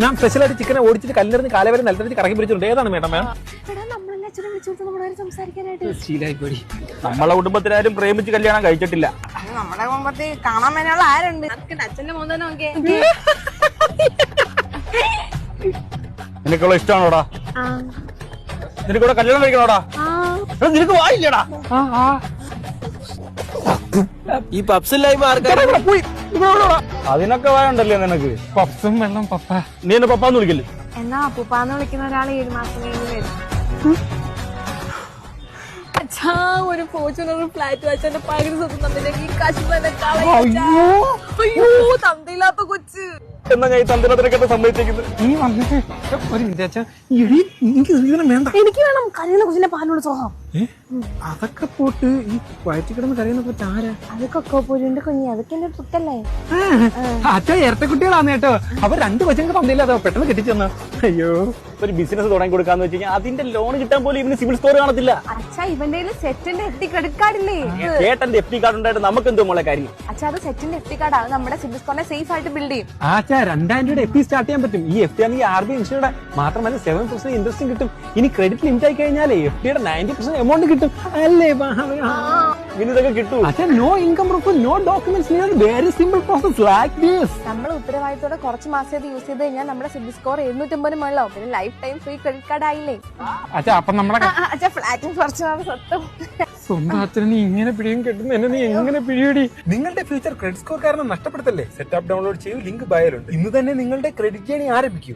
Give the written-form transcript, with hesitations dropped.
ഞാൻ സ്പെഷ്യലായിട്ട് ചിക്കനെ ഓടിച്ചിട്ട് കല്ലെറിഞ്ഞ് കാലവരെ നിലത്തെറിച്ച് കറക്കി പിടിച്ചിട്ടുണ്ട്. ഏതാണ് മേഡം? ശീലായിപ്പോയി. നമ്മളെ കുടുംബത്തിലാരും പ്രേമിച്ച് കല്യാണം കഴിച്ചിട്ടില്ല. നമ്മുടെ കുടുംബത്തിൽ കാണാൻ വേണ്ടിയുള്ള ആരുണ്ട്? അച്ഛന്റെ മോൻ തന്നെ നോക്കിയേ. നിനക്കുള്ള ഇഷ്ടമാണോടാ? നിനക്കൂടെ കല്യാണം കഴിക്കണോടാ? നിനക്ക് വായില്ലടാ. ഈ പപ്സും ലൈവ് അതിനൊക്കെ വായുണ്ടല്ലേ നിനക്ക്? പപ്സും വെള്ളം പപ്പ. നീ എന്നെ പപ്പാന്ന് വിളിക്കല്ലേ? എന്നാ അപ്പൂപ്പാന്ന് വിളിക്കുന്ന ഒരാൾ 7 മാസം കഴിഞ്ഞ് വരും. അച്ഛാ, ഒരു ഫോർച്യൂണർ ഫ്ലാറ്റ് വെച്ചെന്റെ പകുതി സ്വന്തം തന്നിലേക്ക് ഈ കാശ് തന്നെ അയ്യോ, തന്തയില്ലാത്ത കൊച്ച്. എന്നാ ഞാൻ ഈ തന്ത്രത്തിനൊക്കെ സമ്മതിച്ചേക്കുന്നത്. നീ വന്നിട്ട് ഒരു മിനിറ്റ്. എനിക്ക് വേണ്ട. എനിക്ക് വേണം കരയുന്ന കൊച്ചിന്റെ പാലോട് സ്വഭാവം. അതൊക്കെ പോട്ട് ഈ വയറ്റി കിടന്ന് കരയുന്ന പറ്റ ആരാ? അതൊക്കെ പൊരിന്റെ കുഞ്ഞി, അതൊക്കെ എന്റെ ട്രിക്കല്ലേ. അച്ഛാ ഇരട്ടക്കുട്ടികളാന്ന് കേട്ടോ. അവർ 2 കൊച്ചുങ്ങൾക്ക് തന്നില്ലാതോ പെട്ടെന്ന് കെട്ടിച്ചെന്ന്. അയ്യോ, ഒരു ബിസിനസ് തുടങ്ങി കൊടുക്കാന്ന് വെച്ച് കഴിഞ്ഞാൽ അതിന്റെ ലോൺ കിട്ടാൻ പോലും ഇവന് സിവിൽ സ്കോർ കാണത്തില്ല. അച്ഛാ, ഇവന്റെ സെറ്റിന്റെ FD ക്രെഡിറ്റ് കാർഡ് ഇല്ലേ? ചേട്ടന്റെ FD കാർഡ് ഉണ്ടായിട്ട് നമുക്ക് എന്തോ മോളെ കാര്യം. അച്ഛാ, അത് സെറ്റിന്റെ FD കാർഡ് ആണ്. നമ്മുടെ സിവിൽ സ്കോറിനെ സേഫ് ആയിട്ട് ബിൽഡ് ചെയ്യും. ആച്ചാ 2000 രൂപയുടെ FD സ്റ്റാർട്ട് ചെയ്യാൻ പറ്റും. ഈ FD ആണെങ്കിൽ RBI ഇൻഷുർഡ് മാത്രമല്ല 7% ഇൻട്രസ്റ്റും കിട്ടും. ഇനി ക്രെഡിറ്റ് ലിമിറ്റ് ആയി കഴിഞ്ഞാൽ FDയുടെ 90% എമൗണ്ട് കിട്ടും. അല്ലേ ഇതൊക്കെ കിട്ടും. അച്ഛാ, no income proof, no documents, very simple process like this. നമ്മൾ ഉത്തരവാദിത്തോടെ കുറച്ച് മാസം ഇത് യൂസ് ചെയ്ത് കഴിഞ്ഞാൽ നമ്മുടെ സിവിൽ സ്കോർ 750 മുകളിലാവും. പിന്നെ life time free credit card ആയില്ലേ? അച്ഛാ, അപ്പൊ നമ്മുടെ അച്ഛാ, ഫ്ലാറ്റും കുറച്ച് നാൾ സ്വത്തും. സ്വന്തം അച്ഛനെ നീ ഇങ്ങനെ പിടിയും കിട്ടുന്ന എന്നെ നീ എങ്ങനെ പിടിയടി? നിങ്ങളുടെ ഫ്യൂച്ചർ ക്രെഡിറ്റ് സ്കോർ കാരണം നഷ്ടപ്പെടുത്തല്ലേ? സെറ്റ് ആപ്പ് ഡൗൺലോഡ് ചെയ്യൂ, ലിങ്ക് ബയോയിലുണ്ട്. ഇന്ന് തന്നെ നിങ്ങളുടെ ക്രെഡിറ്റ് ജേണി ആരംഭിക്കൂ.